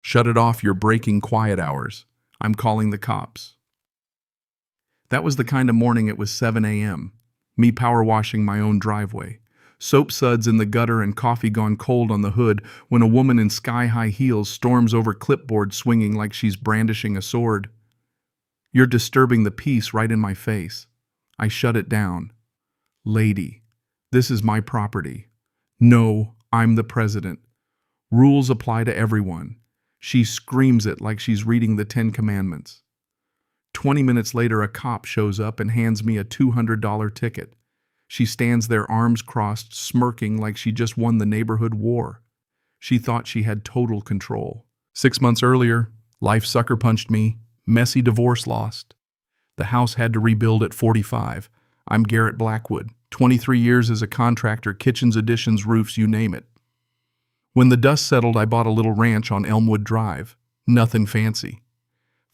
Shut it off, you're breaking quiet hours. I'm calling the cops. That was the kind of morning it was 7 a.m. Me power washing my own driveway. Soap suds in the gutter and coffee gone cold on the hood when a woman in sky-high heels storms over clipboard swinging like she's brandishing a sword. You're disturbing the peace right in my face. I shut it down. Lady, this is my property. No, I'm the president. Rules apply to everyone. She screams it like she's reading the 10 Commandments. 20 minutes later, a cop shows up and hands me a $200 ticket. She stands there, arms crossed, smirking like she just won the neighborhood war. She thought she had total control. 6 months earlier, life sucker punched me, messy divorce lost. The house had to rebuild at 45. I'm Garrett Blackwood, 23 years as a contractor, kitchens, additions, roofs, you name it. When the dust settled, I bought a little ranch on Elmwood Drive. Nothing fancy.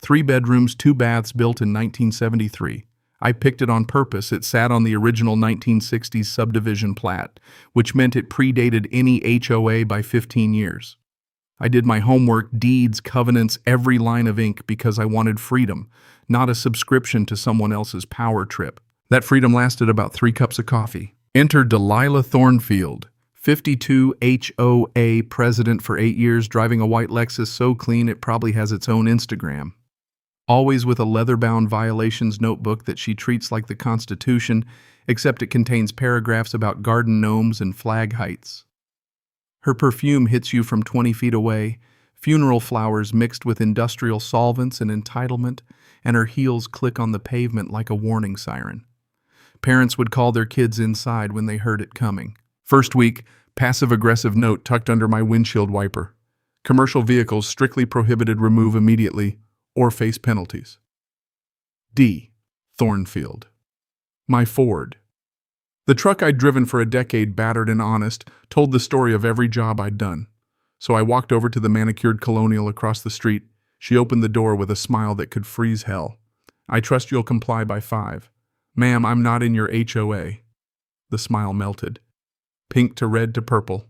3 bedrooms, 2 baths, built in 1973. I picked it on purpose. It sat on the original 1960s subdivision plat, which meant it predated any HOA by 15 years. I did my homework, deeds, covenants, every line of ink because I wanted freedom, not a subscription to someone else's power trip. That freedom lasted about 3 cups of coffee. Enter Delilah Thornfield, 52, HOA president for 8 years, driving a white Lexus so clean it probably has its own Instagram. Always with a leather-bound violations notebook that she treats like the Constitution, except it contains paragraphs about garden gnomes and flag heights. Her perfume hits you from 20 feet away, funeral flowers mixed with industrial solvents and entitlement, and her heels click on the pavement like a warning siren. Parents would call their kids inside when they heard it coming. First week, passive-aggressive note tucked under my windshield wiper. Commercial vehicles strictly prohibited, remove immediately, or face penalties. D. Thornfield. My Ford. The truck I'd driven for a decade, battered and honest, told the story of every job I'd done. So I walked over to the manicured colonial across the street. She opened the door with a smile that could freeze hell. I trust you'll comply by 5. Ma'am, I'm not in your HOA. The smile melted. Pink to red to purple.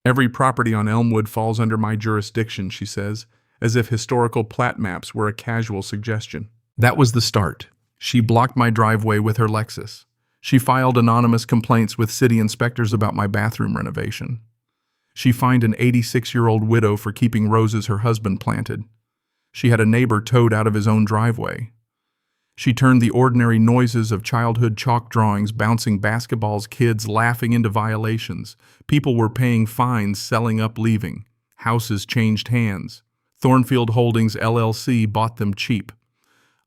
Every property on Elmwood falls under my jurisdiction, she says, as if historical plat maps were a casual suggestion. That was the start. She blocked my driveway with her Lexus. She filed anonymous complaints with city inspectors about my bathroom renovation. She fined an 86-year-old widow for keeping roses her husband planted. She had a neighbor towed out of his own driveway. She turned the ordinary noises of childhood chalk drawings, bouncing basketballs, kids laughing into violations. People were paying fines, selling up, leaving. Houses changed hands. Thornfield Holdings LLC bought them cheap.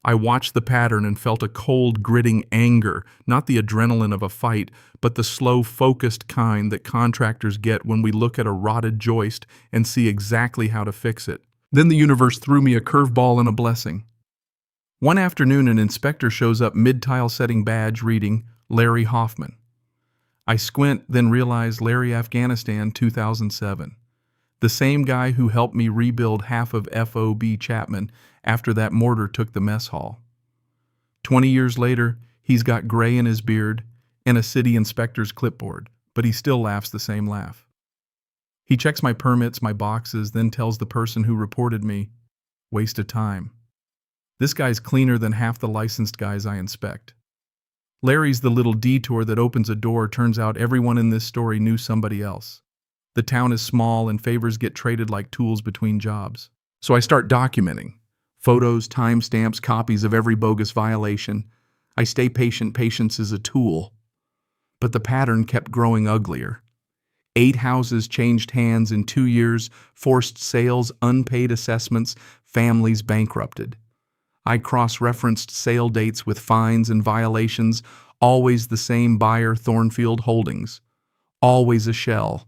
I watched the pattern and felt a cold, gritting anger, not the adrenaline of a fight, but the slow, focused kind that contractors get when we look at a rotted joist and see exactly how to fix it. Then the universe threw me a curveball and a blessing. One afternoon, an inspector shows up, mid-tile setting badge reading, Larry Hoffman. I squint, then realize Larry Afghanistan 2007. The same guy who helped me rebuild half of FOB Chapman after that mortar took the mess hall. 20 years later, he's got gray in his beard and a city inspector's clipboard, but he still laughs the same laugh. He checks my permits, my boxes, then tells the person who reported me, waste of time. This guy's cleaner than half the licensed guys I inspect. Larry's the little detour that opens a door. Turns out everyone in this story knew somebody else. The town is small and favors get traded like tools between jobs. So I start documenting. Photos, timestamps, copies of every bogus violation. I stay patient. Patience is a tool. But the pattern kept growing uglier. 8 houses changed hands in 2 years, forced sales, unpaid assessments, families bankrupted. I cross-referenced sale dates with fines and violations, always the same buyer, Thornfield Holdings. Always a shell.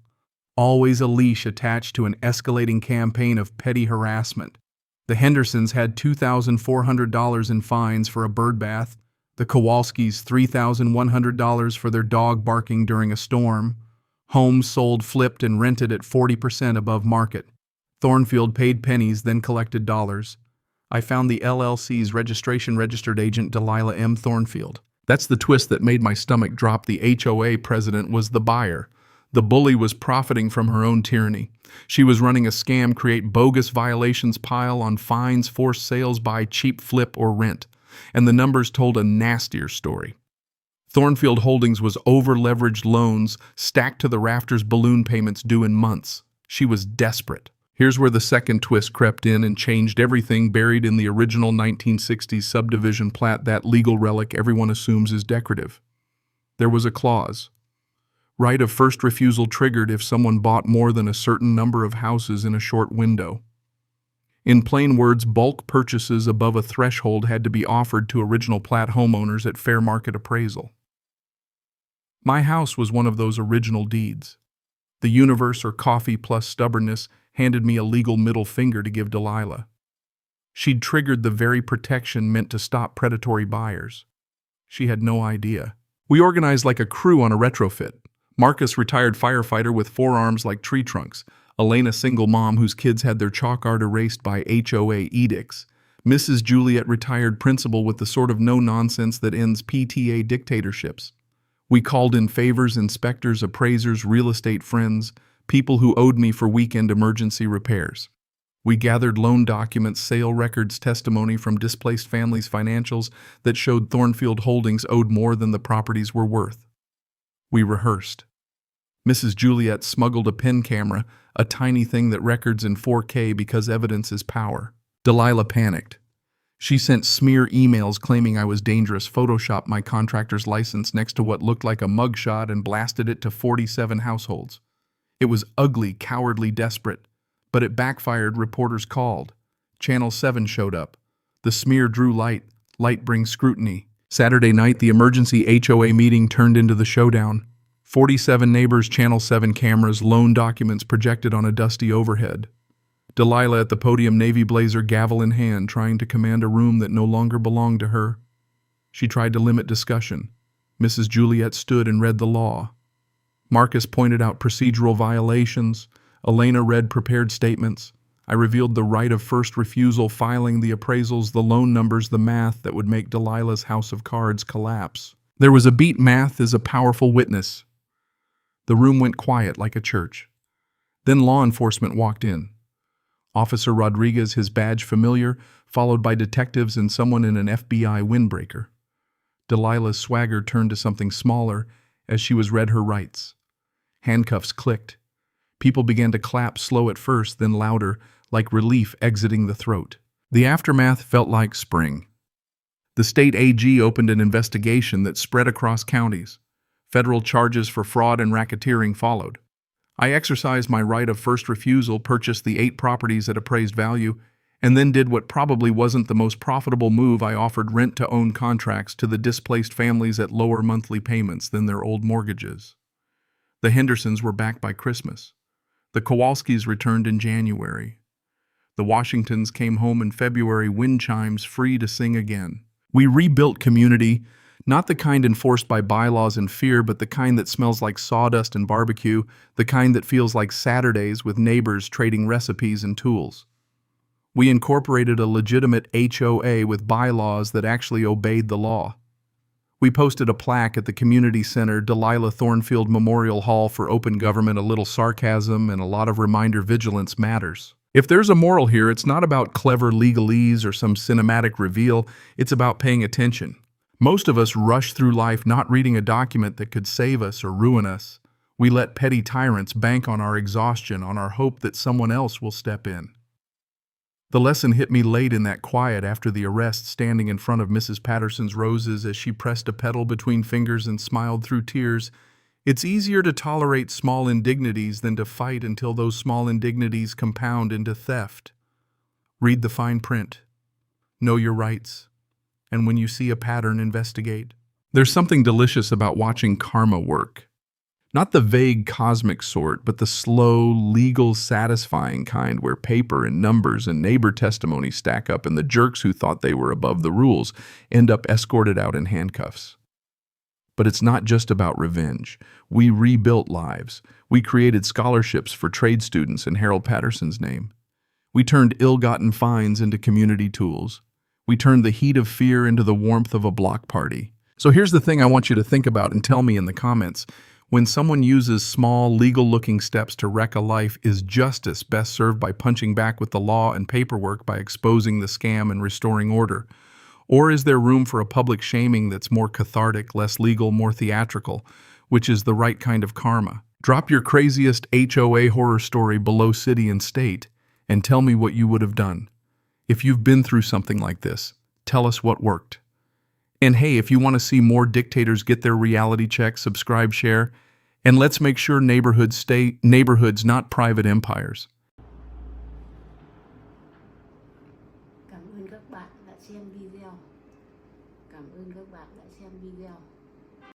Always a leash attached to an escalating campaign of petty harassment. The Hendersons had $2,400 in fines for a birdbath. The Kowalskis $3,100 for their dog barking during a storm. Homes sold, flipped, and rented at 40% above market. Thornfield paid pennies, then collected dollars. I found the LLC's registered agent, Delilah M. Thornfield. That's the twist that made my stomach drop. The HOA president was the buyer. The bully was profiting from her own tyranny. She was running a scam, create bogus violations, pile on fines, force sales, buy cheap, flip, or rent. And the numbers told a nastier story. Thornfield Holdings was over-leveraged loans, stacked to the rafters, balloon payments due in months. She was desperate. Here's where the second twist crept in and changed everything, buried in the original 1960s subdivision plat, that legal relic everyone assumes is decorative. There was a clause. Right of first refusal triggered if someone bought more than a certain number of houses in a short window. In plain words, bulk purchases above a threshold had to be offered to original plat homeowners at fair market appraisal. My house was one of those original deeds. The universe, or coffee plus stubbornness, handed me a legal middle finger to give Delilah. She'd triggered the very protection meant to stop predatory buyers. She had no idea. We organized like a crew on a retrofit. Marcus, retired firefighter with forearms like tree trunks. Elena, single mom whose kids had their chalk art erased by HOA edicts. Mrs. Juliet, retired principal with the sort of no-nonsense that ends PTA dictatorships. We called in favors, inspectors, appraisers, real estate friends, people who owed me for weekend emergency repairs. We gathered loan documents, sale records, testimony from displaced families' financials that showed Thornfield Holdings owed more than the properties were worth. We rehearsed. Mrs. Juliet smuggled a pen camera, a tiny thing that records in 4K because evidence is power. Delilah panicked. She sent smear emails claiming I was dangerous, photoshopped my contractor's license next to what looked like a mugshot, and blasted it to 47 households. It was ugly, cowardly, desperate. But it backfired. Reporters called. Channel 7 showed up. The smear drew light. Light brings scrutiny. Saturday night, the emergency HOA meeting turned into the showdown. 47 neighbors, Channel 7 cameras, loan documents projected on a dusty overhead. Delilah at the podium, navy blazer, gavel in hand, trying to command a room that no longer belonged to her. She tried to limit discussion. Mrs. Juliet stood and read the law. Marcus pointed out procedural violations. Elena read prepared statements. I revealed the right of first refusal, filing the appraisals, the loan numbers, the math that would make Delilah's house of cards collapse. There was a beat. Math is a powerful witness. The room went quiet like a church. Then law enforcement walked in. Officer Rodriguez, his badge familiar, followed by detectives and someone in an FBI windbreaker. Delilah's swagger turned to something smaller as she was read her rights. Handcuffs clicked. People began to clap, slow at first, then louder, like relief exiting the throat. The aftermath felt like spring. The state AG opened an investigation that spread across counties. Federal charges for fraud and racketeering followed. I exercised my right of first refusal, purchased the 8 properties at appraised value, and then did what probably wasn't the most profitable move. I offered rent-to-own contracts to the displaced families at lower monthly payments than their old mortgages. The Hendersons were back by Christmas. The Kowalskis returned in January. The Washingtons came home in February, wind chimes free to sing again. We rebuilt community, not the kind enforced by bylaws and fear, but the kind that smells like sawdust and barbecue, the kind that feels like Saturdays with neighbors trading recipes and tools. We incorporated a legitimate HOA with bylaws that actually obeyed the law. We posted a plaque at the community center, Delilah Thornfield Memorial Hall for open government, a little sarcasm and a lot of reminder vigilance matters. If there's a moral here, it's not about clever legalese or some cinematic reveal, it's about paying attention. Most of us rush through life not reading a document that could save us or ruin us. We let petty tyrants bank on our exhaustion, on our hope that someone else will step in. The lesson hit me late in that quiet after the arrest, standing in front of Mrs. Patterson's roses as she pressed a petal between fingers and smiled through tears. It's easier to tolerate small indignities than to fight until those small indignities compound into theft. Read the fine print. Know your rights. And when you see a pattern, investigate. There's something delicious about watching karma work. Not the vague cosmic sort, but the slow, legal, satisfying kind where paper and numbers and neighbor testimony stack up and the jerks who thought they were above the rules end up escorted out in handcuffs. But it's not just about revenge. We rebuilt lives. We created scholarships for trade students in Harold Patterson's name. We turned ill-gotten fines into community tools. We turned the heat of fear into the warmth of a block party. So here's the thing I want you to think about and tell me in the comments. When someone uses small, legal-looking steps to wreck a life, is justice best served by punching back with the law and paperwork by exposing the scam and restoring order? Or is there room for a public shaming that's more cathartic, less legal, more theatrical, which is the right kind of karma? Drop your craziest HOA horror story below city and state, and tell me what you would have done. If you've been through something like this, tell us what worked. And hey, if you want to see more dictators get their reality check, subscribe, share, and let's make sure neighborhoods stay neighborhoods, not private empires.